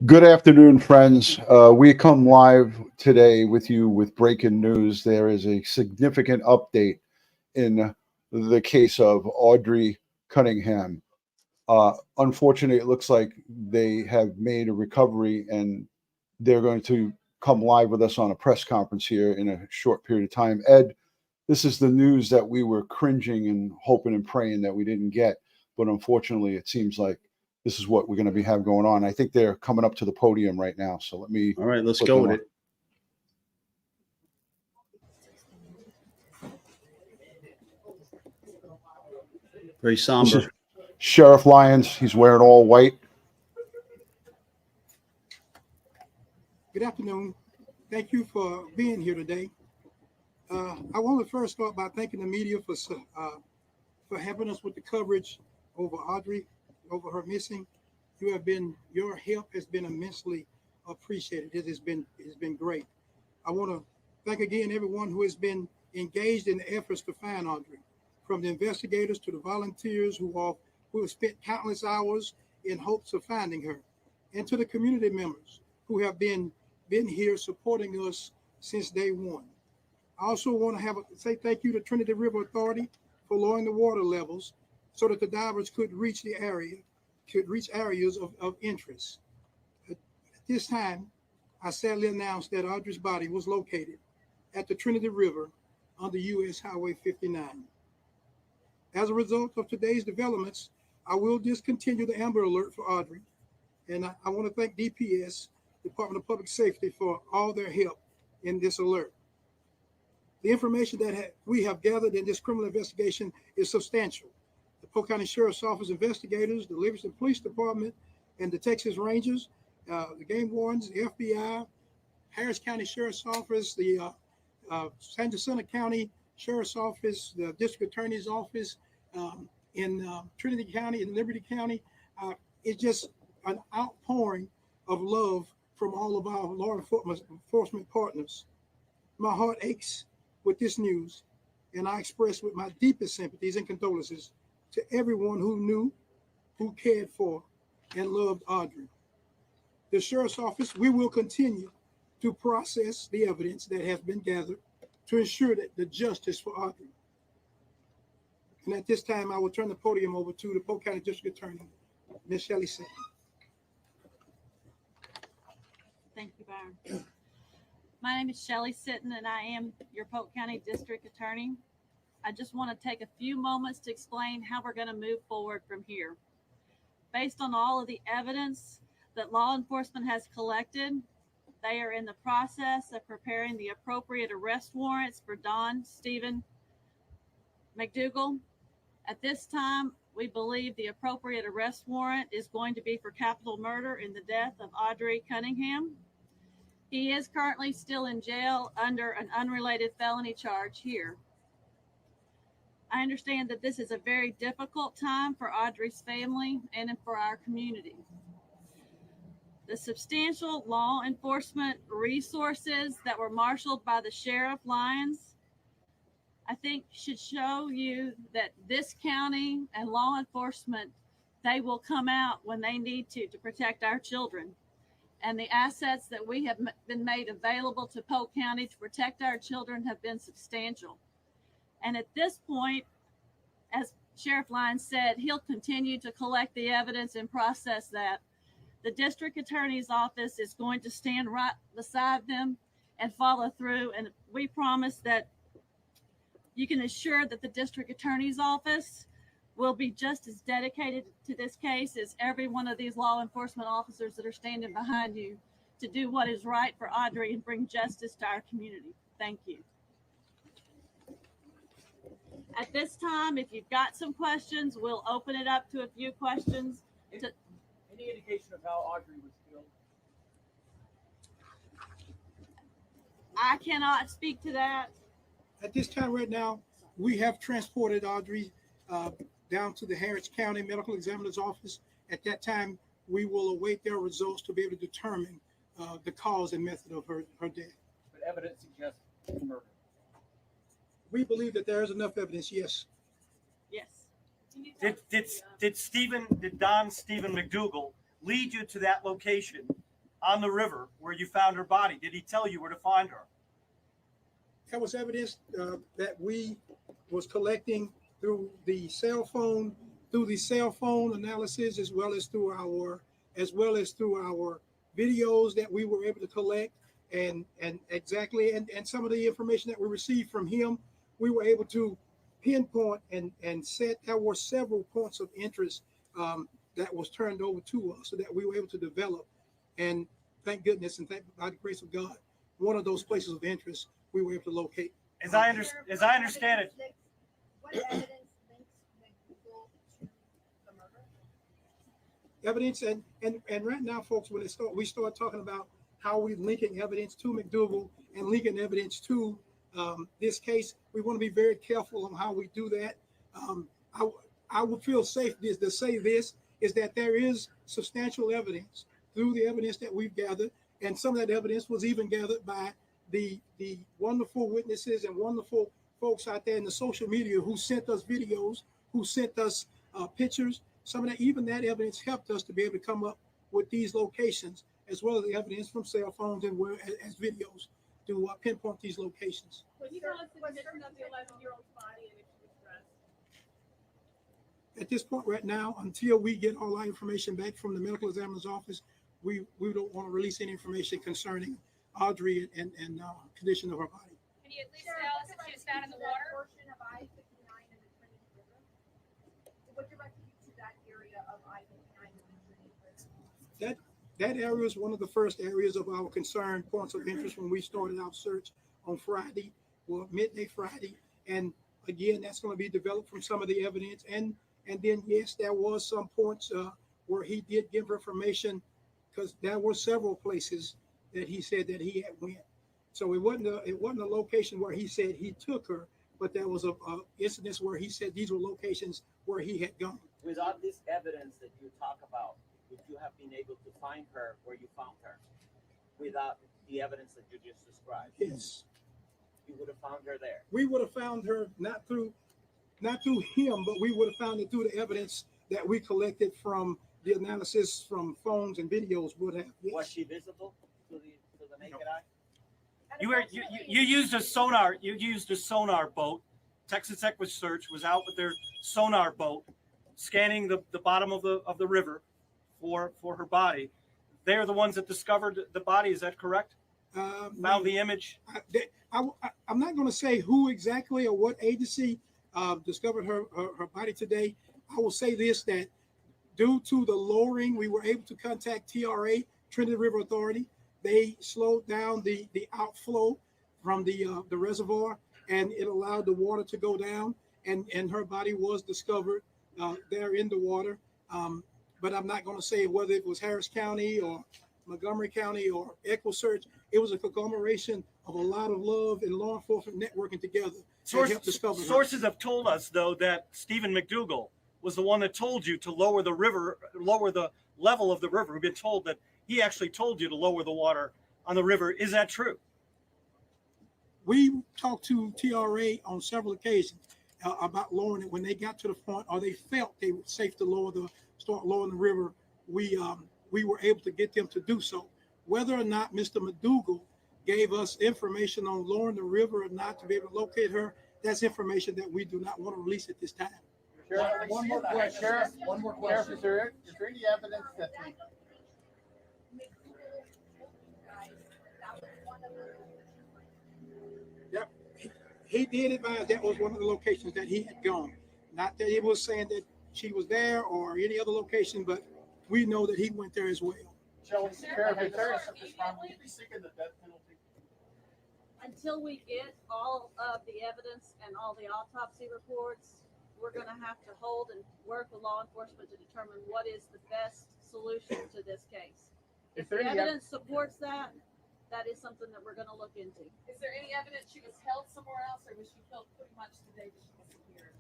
Good afternoon, friends. We come live today with you with breaking news. There is a significant update in the case of Audrii Cunningham. Unfortunately, it looks like they have made a recovery and they're going to come live with us on a press conference here in a short period of time. Ed, this is the news that we were cringing and hoping and praying that we didn't get. But unfortunately, it seems like this is what we're going to have going on. I think they're coming up to the podium right now. So let me. All right, let's go with it. Very somber. Sheriff Lyons. He's wearing all white. Good afternoon. Thank you for being here today. I want to first start by thanking the media for helping us with the coverage over Audrii, over her missing. Your help has been immensely appreciated. It has been great. I want to thank again everyone who has been engaged in the efforts to find Audrii, from the investigators to the volunteers who have spent countless hours in hopes of finding her, and to the community members who have been here supporting us since day one. I also want to say thank you to Trinity River Authority for lowering the water levels so that the divers could reach areas of interest. At this time, I sadly announced that Audrii's body was located at the Trinity River on the U.S. Highway 59. As a result of today's developments, I will discontinue the Amber Alert for Audrii, and I want to thank DPS, Department of Public Safety, for all their help in this alert. The information that we have gathered in this criminal investigation is substantial. The Polk County Sheriff's Office investigators, the Livingston Police Department, and the Texas Rangers, the game wardens, the FBI, Harris County Sheriff's Office, the San Jacinto County Sheriff's Office, the District Attorney's Office in Trinity County and Liberty County. It's just an outpouring of love from all of our law enforcement partners. My heart aches with this news, and I express with my deepest sympathies and condolences to everyone who knew, who cared for, and loved Audrii. The Sheriff's Office, we will continue to process the evidence that has been gathered to ensure that the justice for Audrii. And at this time, I will turn the podium over to the Polk County District Attorney, Ms. Shelley Sitton. Thank you, Byron. My name is Shelley Sitton, and I am your Polk County District Attorney. I just want to take a few moments to explain how we're going to move forward from here. Based on all of the evidence that law enforcement has collected, they are in the process of preparing the appropriate arrest warrants for Steven McDougal. At this time, we believe the appropriate arrest warrant is going to be for capital murder in the death of Audrii Cunningham. He is currently still in jail under an unrelated felony charge here. I understand that this is a very difficult time for Audrii's family and for our community. The substantial law enforcement resources that were marshaled by the Sheriff Lyons, I think, should show you that this county and law enforcement, they will come out when they need to protect our children. And the assets that we have been made available to Polk County to protect our children have been substantial. And at this point, as Sheriff Lyons said, he'll continue to collect the evidence and process that. The district attorney's office is going to stand right beside them and follow through. And we promise that you can assure that the district attorney's office will be just as dedicated to this case as every one of these law enforcement officers that are standing behind you to do what is right for Audrii and bring justice to our community. Thank you. At this time, if you've got some questions, we'll open it up to a few questions. Any indication of how Audrii was killed? I cannot speak to that. At this time right now, we have transported Audrii down to the Harris County Medical Examiner's Office. At that time, we will await their results to be able to determine the cause and method of her death. But evidence suggests murder. We believe that there is enough evidence, yes. Yes. Did Steven McDougal lead you to that location on the river where you found her body? Did he tell you where to find her? That was evidence that we was collecting through the cell phone analysis, as well as through our videos that we were able to collect, and some of the information that we received from him, we were able to pinpoint and set. There were several points of interest that was turned over to us, so that we were able to develop. And thank goodness, and by the grace of God, one of those places of interest we were able to locate. As I understand it, What evidence links McDougal to the murder? Evidence and right now, folks, when we start talking about how we're linking evidence to McDougal and linking evidence to this case, we want to be very careful on how we do that. I would feel safe to say this is that there is substantial evidence through the evidence that we've gathered, and some of that evidence was even gathered by the wonderful witnesses and wonderful folks out there in the social media who sent us videos, who sent us pictures. Some of that, even that evidence helped us to be able to come up with these locations, as well as the evidence from cell phones and as videos to pinpoint these locations. Can you tell us the condition of the 11-year-old's body and if she was dressed? At this point right now, until we get all our information back from the medical examiner's office, we don't want to release any information concerning Audrii and condition of her body. Can you at least tell us if she was found in the water? Portion of I-59 and the Trinity River. What directed you to that area of I-59 and the Trinity River? That area is one of the first areas of our concern points of interest when we started our search on Friday, or midday Friday. And again, that's going to be developed from some of the evidence. And then, yes, there was some points where he did give information, because there were several places that he said that he had went. So it wasn't a location where he said he took her, but there was a incident where he said these were locations where he had gone. Without this evidence that you talk about, would you have been able to find her where you found her? Without the evidence that you just described? Yes. You would have found her there? We would have found her not through him, but we would have found it through the evidence that we collected from the analysis from phones and videos would have. Yes. Was she visible to the naked eye? You used a sonar. You used a sonar boat. Texas EquiSearch was out with their sonar boat, scanning the bottom of the river for her body. They're the ones that discovered the body. Is that correct? Found the image. I'm not going to say who exactly or what agency discovered her body today. I will say this, that due to the lowering, we were able to contact TRA, Trinity River Authority. They slowed down the outflow from the reservoir, and it allowed the water to go down, and her body was discovered there in the water. But I'm not going to say whether it was Harris County or Montgomery County or EquiSearch. It was a conglomeration of a lot of love and law enforcement networking together. Sources have told us, though, that Steven McDougal was the one that told you to lower the level of the river. We've been told that he actually told you to lower the water on the river. Is that true? We talked to TRA on several occasions about lowering it when they got to the point, or they felt they were safe to start lowering the river. We were able to get them to do so. Whether or not Mr. McDougal gave us information on lowering the river or not to be able to locate her, that's information that we do not want to release at this time. Sheriff, one more question. Sheriff, is there any evidence that Yep, he did advise that was one of the locations that he had gone. Not that he was saying that she was there or any other location, but we know that he went there as well. Sheriff, is this probably be seeking the death penalty? Until we get all of the evidence and all the autopsy reports, we're going to have to hold and work with law enforcement to determine what is the best solution to this case. If the evidence supports that, that is something that we're going to look into. Is there any evidence she was held somewhere else, or was she killed pretty much the day that she disappeared?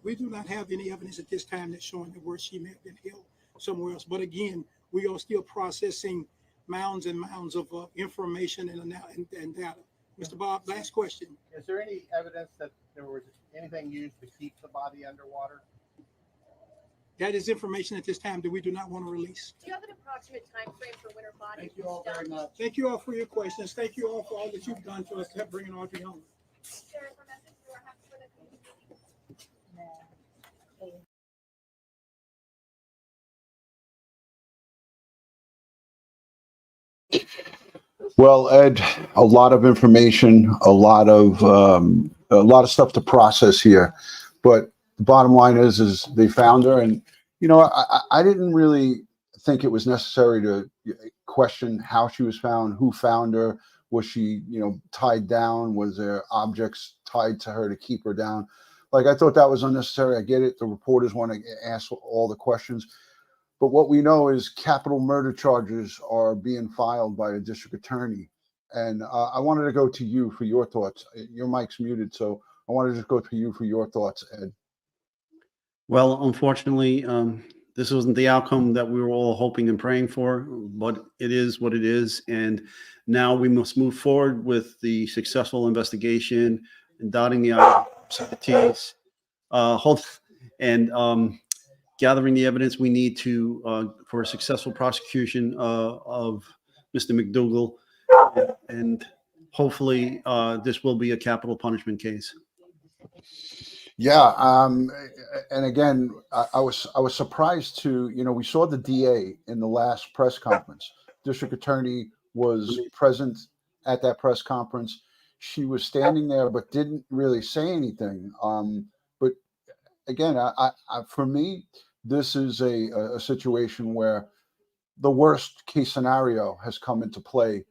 We do not have any evidence at this time that's showing that where she may have been held somewhere else. But again, we are still processing mounds and mounds of information and data. Mr. Bob, last question. Is there any evidence that there was anything used to keep the body underwater? That is information at this time that we do not want to release. Do you have an approximate time frame for when her body Thank you was all very found? much. Thank you all for your questions. Thank you all for all that you've done for us to help bringing Audrey home. Sheriff, a message perhaps for the community? Well, Ed, a lot of information, a lot of stuff to process here, but the bottom line is they found her, and I didn't really think it was necessary to question how she was found, who found her, was she tied down, was there objects tied to her to keep her down? Like, I thought that was unnecessary. I get it. The reporters want to ask all the questions. But what we know is capital murder charges are being filed by a district attorney. And I wanted to go to you for your thoughts. Your mic's muted, so I wanted to just go to you for your thoughts, Ed. Well, unfortunately, this wasn't the outcome that we were all hoping and praying for, but it is what it is. And now we must move forward with the successful investigation and dotting the I's, crossing the T's, and gathering the evidence we need to for a successful prosecution of Mr. McDougal, and hopefully this will be a capital punishment case. Yeah, and again, I was surprised to we saw the DA in the last press conference. District Attorney was present at that press conference. She was standing there, but didn't really say anything. But again, for me, this is a situation where the worst case scenario has come into play.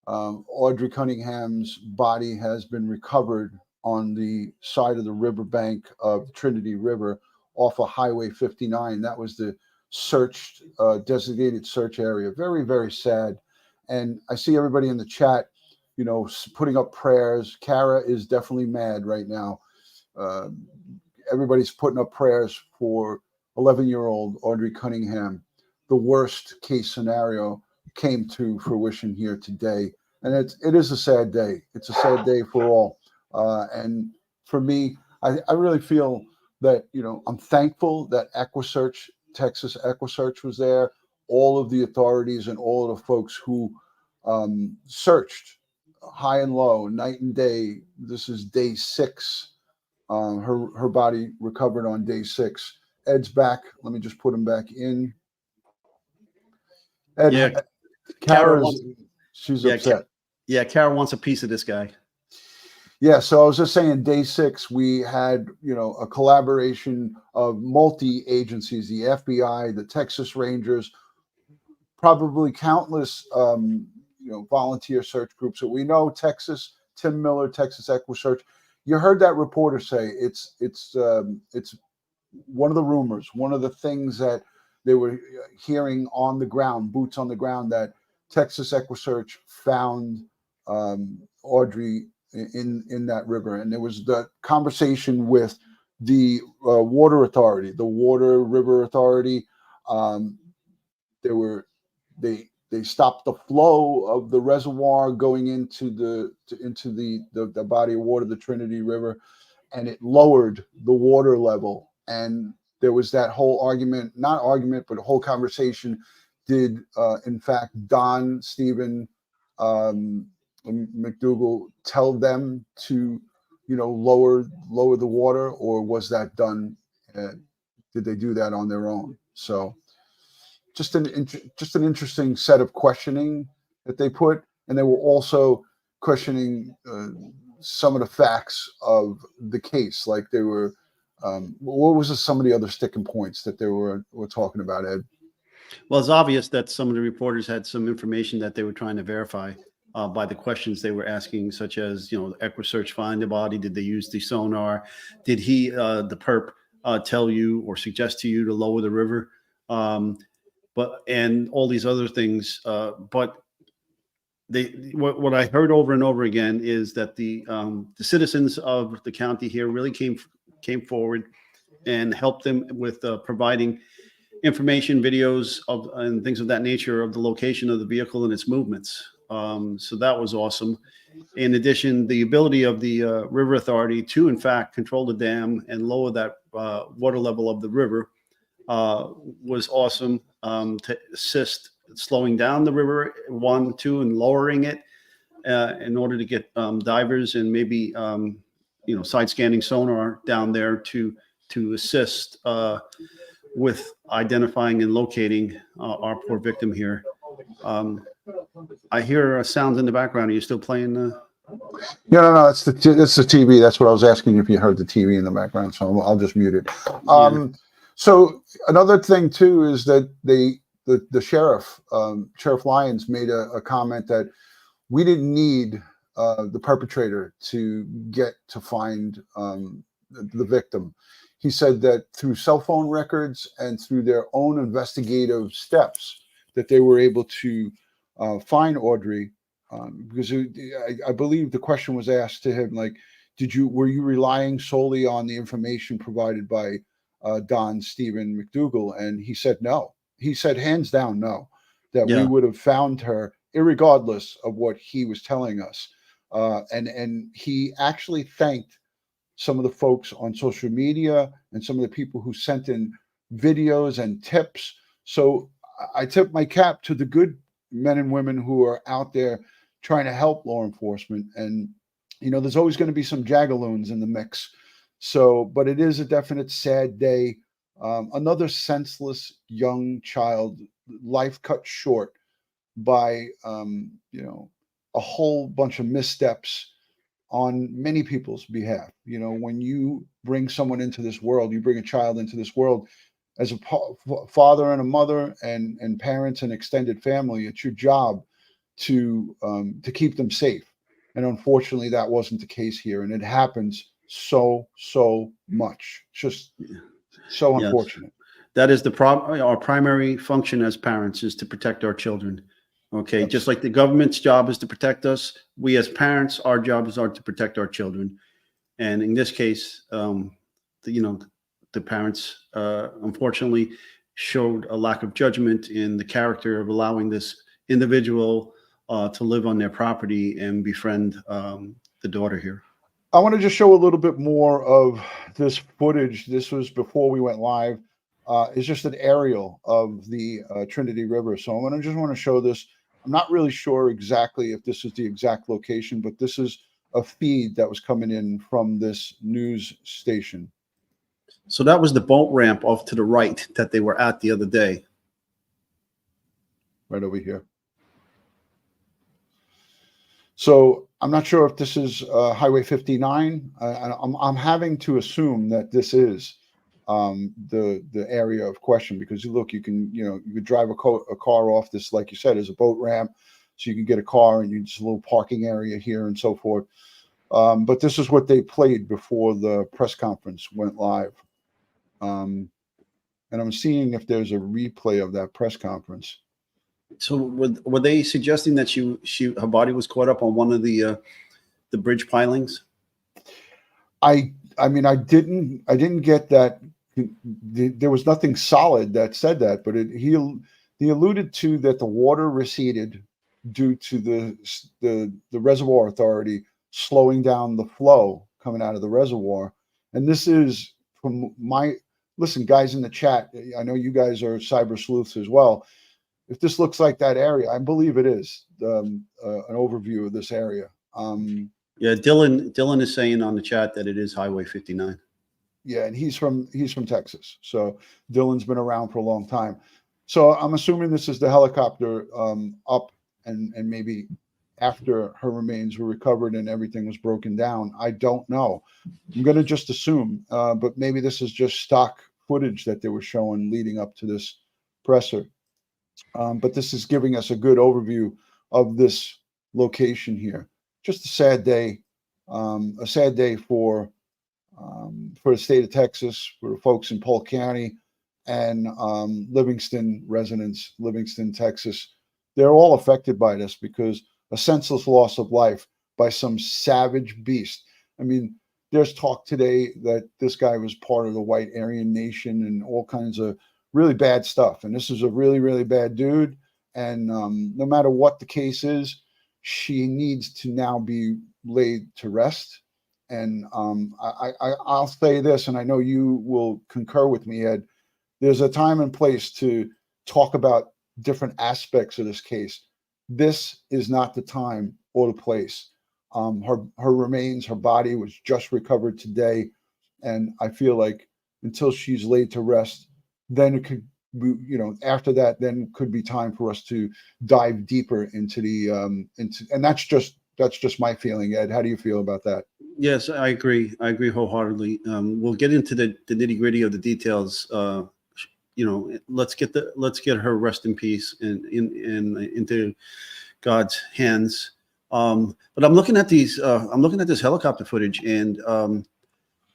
Audrii Cunningham's body has been recovered on the side of the riverbank of Trinity River off of Highway 59. That was the searched, designated search area. Very, very sad. And I see everybody in the chat, putting up prayers. Kara is definitely mad right now. Everybody's putting up prayers for 11-year-old Audrii Cunningham. The worst case scenario came to fruition here today. And it is a sad day. It's a sad day for all. And for me, I really feel that, I'm thankful that Texas EquiSearch was there. All of the authorities and all of the folks who searched high and low, night and day. This is day 6. Her body recovered on day 6. Ed's back. Let me just put him back in. Ed, Yeah, she's upset. Kara wants a piece of this guy. Yeah, so I was just saying, day 6, we had, a collaboration of multi-agencies, the FBI, the Texas Rangers, probably countless, volunteer search groups. So we know Texas, Tim Miller, Texas EquiSearch. You heard that reporter say it's one of the rumors, one of the things that they were hearing on the ground, boots on the ground, that Texas EquiSearch found Audrey in that river. And there was the conversation with the water authority, the Water River Authority. They stopped the flow of the reservoir going into the body of water, the Trinity River, and it lowered the water level. And there was that whole not argument, but a whole conversation. Did in fact Steven McDougal tell them to, lower the water, or was that done? Did they do that on their own? So just an interesting set of questioning that they put, and they were also questioning some of the facts of the case. Like they were, what was some of the other sticking points that they were talking about, Ed? Well, it's obvious that some of the reporters had some information that they were trying to verify by the questions they were asking, such as, EquiSearch find the body? Did they use the sonar? Did he, the perp, tell you or suggest to you to lower the river? And all these other things. But what I heard over and over again is that the citizens of the county here really came forward and helped them with providing information, videos and things of that nature of the location of the vehicle and its movements. So that was awesome. In addition, the ability of the river authority to, in fact, control the dam and lower that water level of the river was awesome to assist slowing down the river, 1, 2, and lowering it in order to get divers and maybe side scanning sonar down there to assist with identifying and locating our poor victim here. I hear sounds in the background. Are you still playing? Yeah, no, it's the TV. That's what I was asking if you heard the TV in the background. So I'll just mute it. So another thing too is that the sheriff, Sheriff Lyons, made a comment that we didn't need the perpetrator to get to find the victim. He said that through cell phone records and through their own investigative steps that they were able to find Audrii, because I believe the question was asked to him, like, were you relying solely on the information provided by Don Steven McDougal? And he said no. He said hands down no, that we would have found her irregardless of what he was telling us. And he actually thanked some of the folks on social media and some of the people who sent in videos and tips. So I tip my cap to the good men and women who are out there trying to help law enforcement. And, there's always going to be some jagaloons in the mix. So, but it is a definite sad day. Another senseless young child, life cut short by, a whole bunch of missteps on many people's behalf. When you bring someone into this world, you bring a child into this world as a father and a mother and parents and extended family, it's your job to keep them safe. And unfortunately, that wasn't the case here. And it happens so much. Just so unfortunate. That is the problem. Our primary function as parents is to protect our children. Okay. Yes. Just like the government's job is to protect us, we as parents, our jobs are to protect our children. And in this case, the parents, unfortunately, showed a lack of judgment in the character of allowing this individual to live on their property and befriend the daughter here. I want to just show a little bit more of this footage. This was before we went live. It's just an aerial of the Trinity River. So I just want to show this. I'm not really sure exactly if this is the exact location, but this is a feed that was coming in from this news station. So that was the boat ramp off to the right that they were at the other day. Right over here. So I'm not sure if this is Highway 59. I'm having to assume that this is the area of question, because look, you could drive a car off this, like you said, as a boat ramp, so you can get a car and just a little parking area here and so forth. But this is what they played before the press conference went live. And I'm seeing if there's a replay of that press conference. So were they suggesting that her body was caught up on one of the bridge pilings? I mean, I didn't get that. There was nothing solid that said that, but he alluded to that the water receded due to the reservoir authority slowing down the flow coming out of the reservoir. And this is from listen, guys in the chat, I know you guys are cyber sleuths as well. If this looks like that area, I believe it is an overview of this area. Yeah, Dylan is saying on the chat that it is Highway 59. Yeah, and he's from Texas, so Dylan's been around for a long time. So I'm assuming this is the helicopter up, and maybe after her remains were recovered and everything was broken down. I don't know. I'm going to just assume, but maybe this is just stock footage that they were showing leading up to this presser. But this is giving us a good overview of this location here. Just a sad day for the state of Texas, for the folks in Polk County and Livingston residents, Livingston, Texas. They're all affected by this because a senseless loss of life by some savage beast. I mean, there's talk today that this guy was part of the white Aryan nation and all kinds of really bad stuff. And this is a really, really bad dude. And no matter what the case is, she needs to now be laid to rest. And I'll say this, and I know you will concur with me, Ed. there's a time and place to talk about different aspects of this case. This is not the time or the place. Her remains, her body was just recovered today, and I feel like until she's laid to rest, then it could be, after that, then could be time for us to dive deeper into the and that's just my feeling. Ed, how do you feel about that? Yes, I agree. I agree wholeheartedly. We'll get into the nitty gritty of the details. Let's get her rest in peace and into God's hands. But I'm looking at these. I'm looking at this helicopter footage, and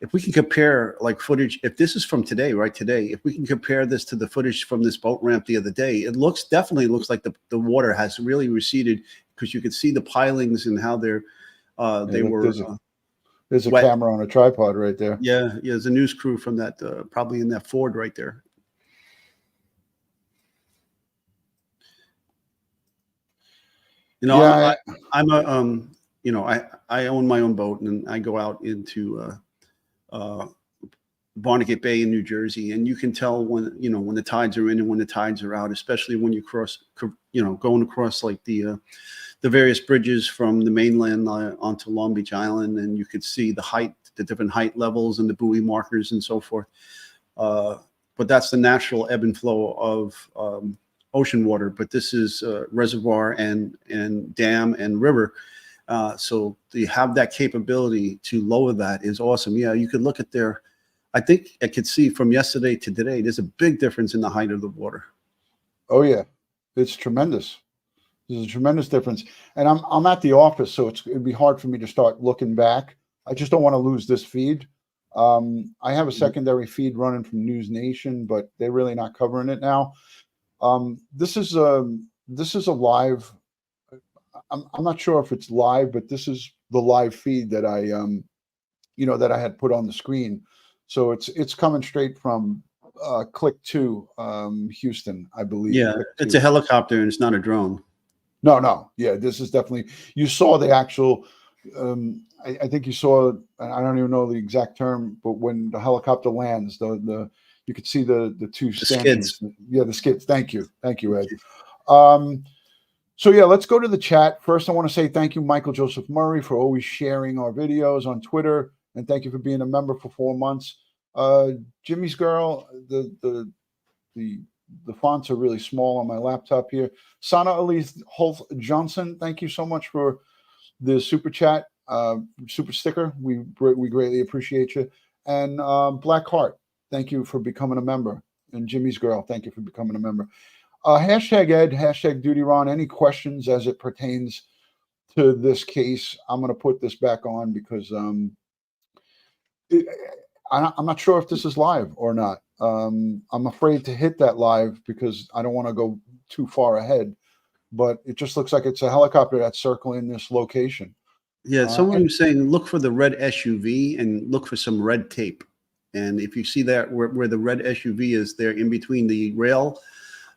if we can compare like footage, if this is from today, right today, if we can compare this to the footage from this boat ramp the other day, it definitely looks like the water has really receded, because you could see the pilings and how they were. There's a wet. camera on a tripod right there. Yeah, there's a news crew from that, probably in that Ford right there. Yeah, I own my own boat, and I go out into Barnegat Bay in New Jersey, and you can tell when the tides are in and when the tides are out, especially when you going across like the various bridges from the mainland onto Long Beach Island, and you could see the different height levels and the buoy markers and so forth. But that's the natural ebb and flow of ocean water. But this is reservoir and dam and river. So you have that capability to lower that is awesome. Yeah, you could look at I think I could see from yesterday to today, there's a big difference in the height of the water. Oh yeah, it's tremendous. There's a tremendous difference. And I'm at the office, so it'd be hard for me to start looking back. I just don't want to lose this feed. I have a secondary feed running from News Nation, but they're really not covering it now. This is a live. I'm not sure if it's live, but this is the live feed that I had put on the screen. So it's coming straight from Click 2, Houston, I believe. Yeah, it's a helicopter and it's not a drone. No. Yeah, this is definitely, you saw the actual, I think you saw, I don't even know the exact term, but when the helicopter lands, you could see the two stanchions. Skids. Yeah, the skids. Thank you, Ed. So yeah, let's go to the chat. First, I want to say thank you, Michael Joseph Murray, for always sharing our videos on Twitter, and thank you for being a member for 4 months. Jimmy's Girl, the fonts are really small on my laptop here. Sana Elise Holt Johnson, thank you so much for the super chat, super sticker. We greatly appreciate you. And Black Heart, thank you for becoming a member. And Jimmy's Girl, thank you for becoming a member. Hashtag Ed, hashtag DutyRon. Any questions as it pertains to this case? I'm going to put this back on because I'm not sure if this is live or not. I'm afraid to hit that live because I don't want to go too far ahead. But it just looks like it's a helicopter that's circling this location. Yeah, someone was saying look for the red SUV and look for some red tape. And if you see that where the red SUV is there in between the rail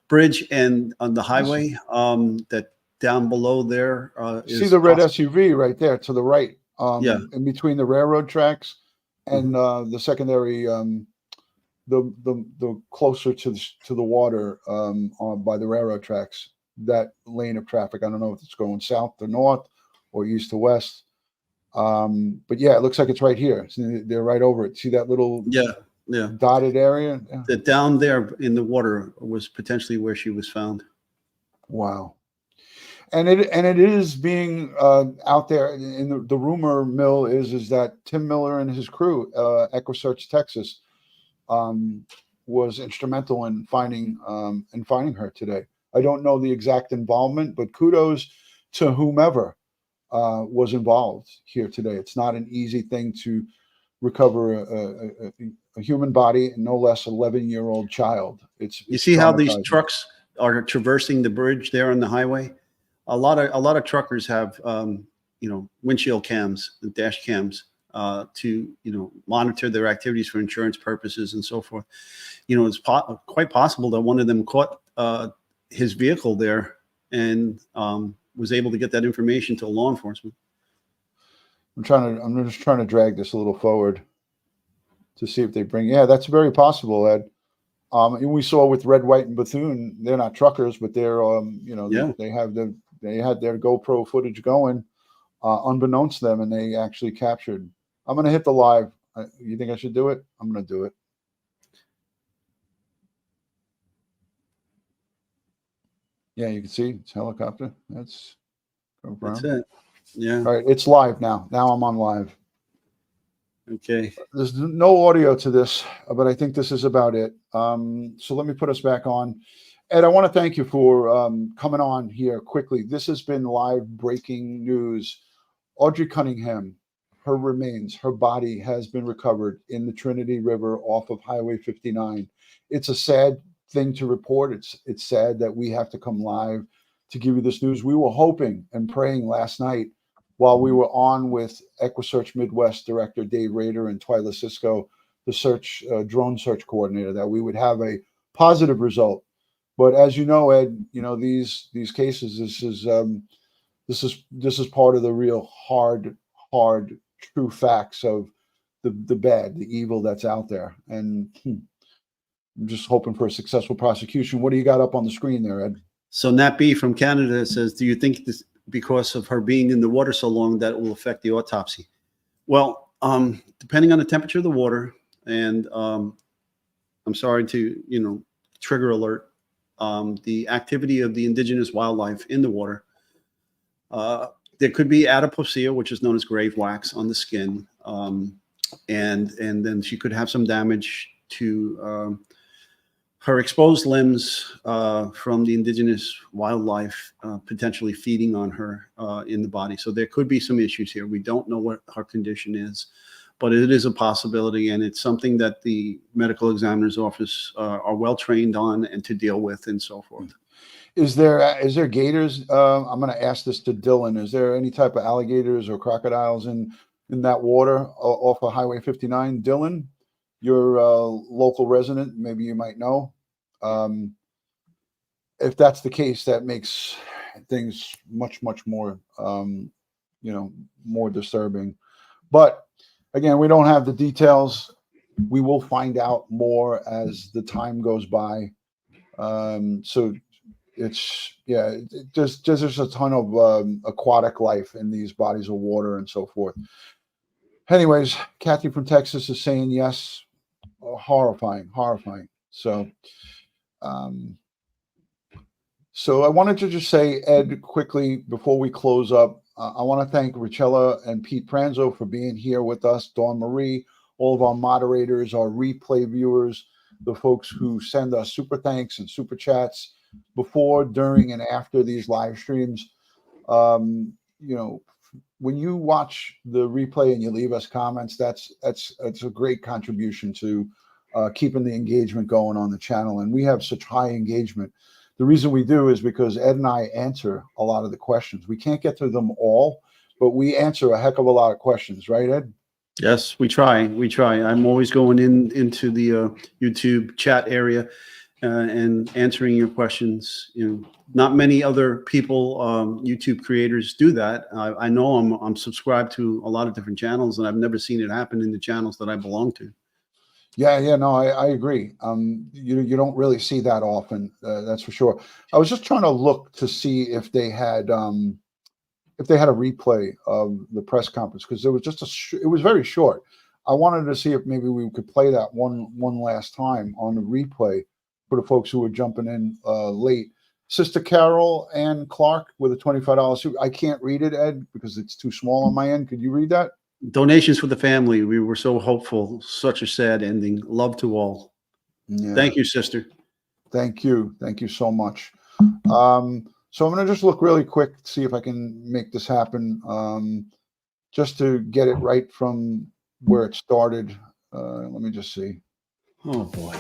bridge and on the highway, that down below there see the red SUV right there to the right, yeah, in between the railroad tracks and the secondary, the closer to the water by the railroad tracks, that lane of traffic. I don't know if it's going south to north or east to west, but yeah, it looks like it's right here. They're right over it. See that little dotted area? Yeah. That down there in the water was potentially where she was found. Wow. And it is being out there in the rumor mill is that Tim Miller and his crew, EchoSearch Texas, was instrumental in finding her today. I don't know the exact involvement, but kudos to whomever was involved here today. It's not an easy thing to recover a human body, and no less 11-year-old child. You see how these trucks are traversing the bridge there on the highway? A lot of truckers have windshield cams and dash cams to monitor their activities for insurance purposes and so forth. It's quite possible that one of them caught his vehicle there and was able to get that information to law enforcement. I'm just trying to drag this a little forward to see if they bring. Yeah, that's very possible, Ed. And we saw with Red, White, and Bethune, they're not truckers, but they're Yeah. they had their GoPro footage going, unbeknownst to them, and they actually captured. I'm gonna hit the live. You think I should do it? I'm gonna do it. Yeah, you can see it's helicopter. That's it. Yeah. All right, it's live now. Now I'm on live. Okay. There's no audio to this, but I think this is about it. So let me put us back on. Ed, I want to thank you for coming on here quickly. This has been live breaking news. Audrii Cunningham, her remains, her body has been recovered in the Trinity River off of Highway 59. It's a sad thing to report. It's sad that we have to come live to give you this news. We were hoping and praying last night while we were on with EquiSearch Midwest Director Dave Rader and Twyla Cisco, the drone search coordinator, that we would have a positive result. But as you know, Ed, these cases, this is part of the real hard true facts of the bad, the evil that's out there. And I'm just hoping for a successful prosecution. What do you got up on the screen there, Ed? So Nat B from Canada says, do you think this, because of her being in the water so long, that it will affect the autopsy? Well, depending on the temperature of the water, and I'm sorry to, trigger alert, the activity of the indigenous wildlife in the water, there could be adiposia, which is known as grave wax on the skin. And then she could have some damage to her exposed limbs from the indigenous wildlife potentially feeding on her in the body. So there could be some issues here. We don't know what her condition is, but it is a possibility, and it's something that the medical examiner's office are well trained on and to deal with and so forth. Is there gators? I'm going to ask this to Dylan. Is there any type of alligators or crocodiles in that water off of Highway 59? Dylan, you're a local resident. Maybe you might know. If that's the case, that makes things much more, more disturbing. But again, we don't have the details. We will find out more as the time goes by. So there's a ton of aquatic life in these bodies of water and so forth. Anyways, Kathy from Texas is saying yes. Horrifying. So I wanted to just say, Ed, quickly before we close up, I want to thank Richella and Pete Pranzo for being here with us, Dawn Marie, all of our moderators, our replay viewers, the folks who send us super thanks and super chats before, during, and after these live streams. When you watch the replay and you leave us comments, that's a great contribution to keeping the engagement going on the channel. And we have such high engagement. The reason we do is because Ed and I answer a lot of the questions. We can't get to them all, but we answer a heck of a lot of questions, right, Ed? Yes, we try. I'm always going into the YouTube chat area and answering your questions. Not many other people, YouTube creators, do that. I know I'm subscribed to a lot of different channels, and I've never seen it happen in the channels that I belong to. Yeah, no, I agree. You don't really see that often, that's for sure. I was just trying to look to see if they had a replay of the press conference, because there was it was very short. I wanted to see if maybe we could play that one last time on the replay for the folks who were jumping in late. Sister Carol Ann Clark with a $25 suit. I can't read it, Ed, because it's too small on my end. Could you read that? Donations for the family. We were so hopeful. Such a sad ending. Love to all. Yeah. Thank you, sister. Thank you so much. So I'm going to just look really quick, see if I can make this happen, just to get it right from where it started. Let me just see. Oh boy.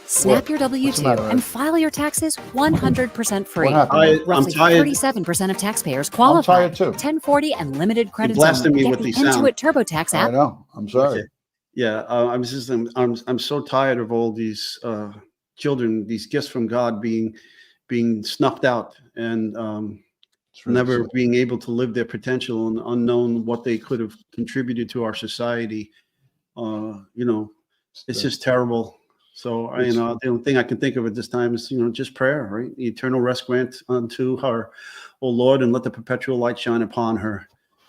Snap your W-2 and file your taxes 100% free. Roughly 37% of taxpayers qualify. 1040 and limited credits. Blasting me Get with the the sound. Intuit TurboTax app. I know. I'm sorry. Okay. Yeah, I'm so tired of all these children, these gifts from God being snuffed out and never being able to live their potential, and unknown what they could have contributed to our society. It's just terrible. So the only thing I can think of at this time is, just prayer, right? Eternal rest grant unto her, O Lord, and let the perpetual light shine upon her.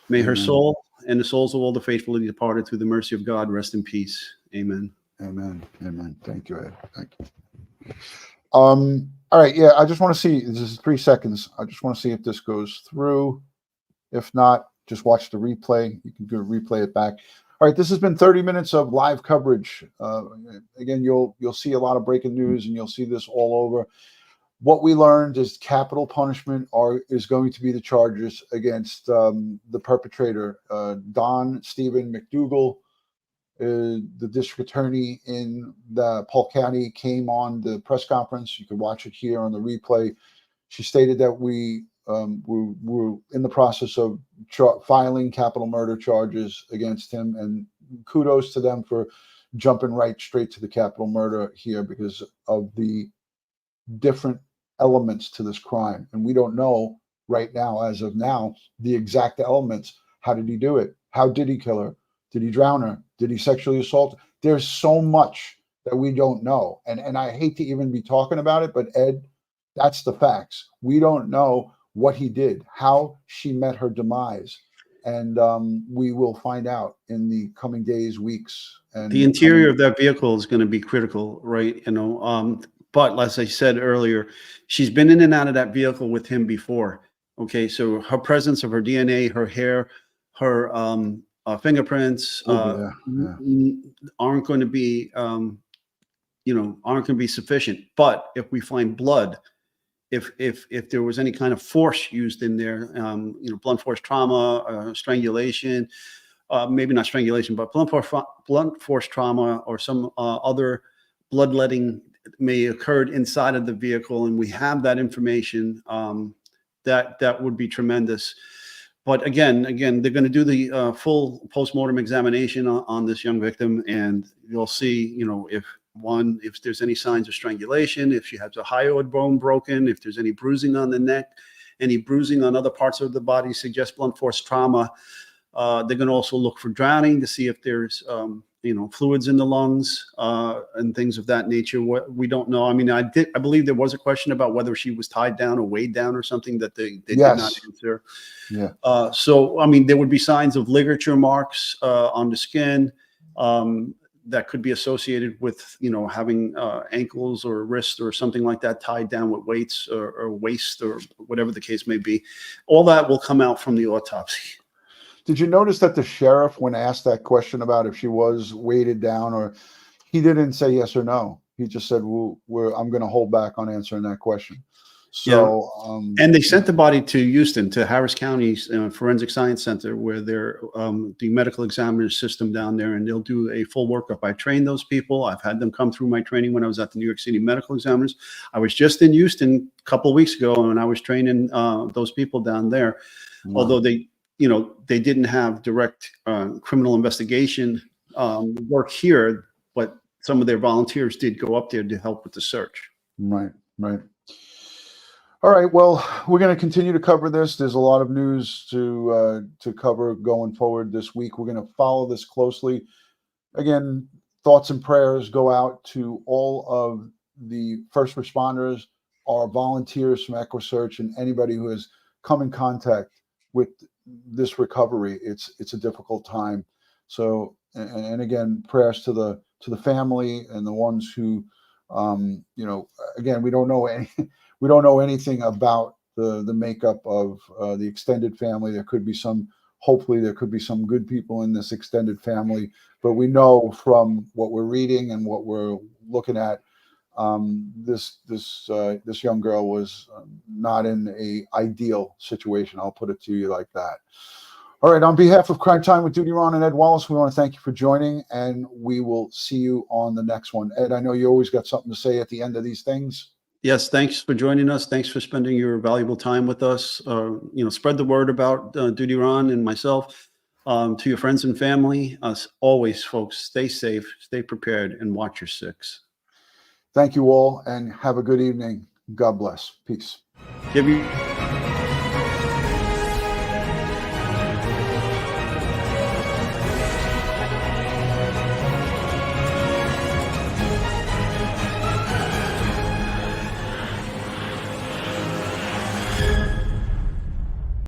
May her soul and the souls of all the faithfully departed through the mercy of God rest in peace. Amen. Amen. Amen. Thank you, Ed. Thank you. All right. Yeah, I just want to see. This is 3 seconds. I just want to see if this goes through. If not, just watch the replay. You can replay it back. All right, this has been 30 minutes of live coverage. Again, you'll see a lot of breaking news, and you'll see this all over. What we learned is capital punishment is going to be the charges against the perpetrator, Steven McDougal. The district attorney in the Polk County came on the press conference. You can watch it here on the replay. She stated that we're in the process of filing capital murder charges against him, and kudos to them for jumping right straight to the capital murder here because of the different elements to this crime. And we don't know right now, as of now, the exact elements. How did he do it? How did he kill her? Did he drown her? Did he sexually assault her? There's so much that we don't know. And I hate to even be talking about it, but Ed, that's the facts. We don't know what he did, how she met her demise. And we will find out in the coming days, weeks. And the interior of that vehicle is going to be critical, right? But as I said earlier, she's been in and out of that vehicle with him before. Okay, so her presence of her DNA, her hair, her fingerprints aren't going to be, aren't going to be sufficient. But if we find blood, if there was any kind of force used in there, blunt force trauma, strangulation, maybe not strangulation, but blunt force trauma or some other bloodletting may occurred inside of the vehicle, and we have that information, that would be tremendous. But again, they're going to do the full postmortem examination on this young victim, and you'll see, if there's any signs of strangulation, if she has a hyoid bone broken, if there's any bruising on the neck, any bruising on other parts of the body suggests blunt force trauma. They're going to also look for drowning to see if there's, fluids in the lungs and things of that nature. What we don't know. I mean, I believe there was a question about whether she was tied down or weighed down or something that they did not answer. Yeah. So, I mean, there would be signs of ligature marks on the skin that could be associated with, having ankles or wrists or something like that tied down with weights or waist or whatever the case may be. All that will come out from the autopsy. Did you notice that the sheriff, when asked that question about if she was weighted down, or he didn't say yes or no? He just said, I'm going to hold back on answering that question. So, and they sent the body to Houston, to Harris County's Forensic Science Center, where they're the medical examiner system down there, and they'll do a full workup. I trained those people. I've had them come through my training when I was at the New York City Medical Examiners. I was just in Houston a couple of weeks ago, and I was training those people down there. Wow. Although they didn't have direct criminal investigation work here, but some of their volunteers did go up there to help with the search. Right. All right. Well, we're going to continue to cover this. There's a lot of news to cover going forward this week. We're going to follow this closely. Again, thoughts and prayers go out to all of the first responders, our volunteers from EquiSearch, and anybody who has come in contact with this recovery. It's a difficult time. So, and again, prayers to the family and the ones who, again, we don't know anything about the makeup of the extended family. Hopefully there could be some good people in this extended family, but we know from what we're reading and what we're looking at, this young girl was not in a ideal situation. I'll put it to you like that. All right. On behalf of Crime Time with DutyRon and Ed Wallace, we want to thank you for joining, and we will see you on the next one. Ed, I know you always got something to say at the end of these things. Yes, thanks for joining us. Thanks for spending your valuable time with us. Spread the word about DutyRon and myself to your friends and family. As always, folks, stay safe, stay prepared, and watch your six. Thank you all, and have a good evening. God bless. Peace. Give you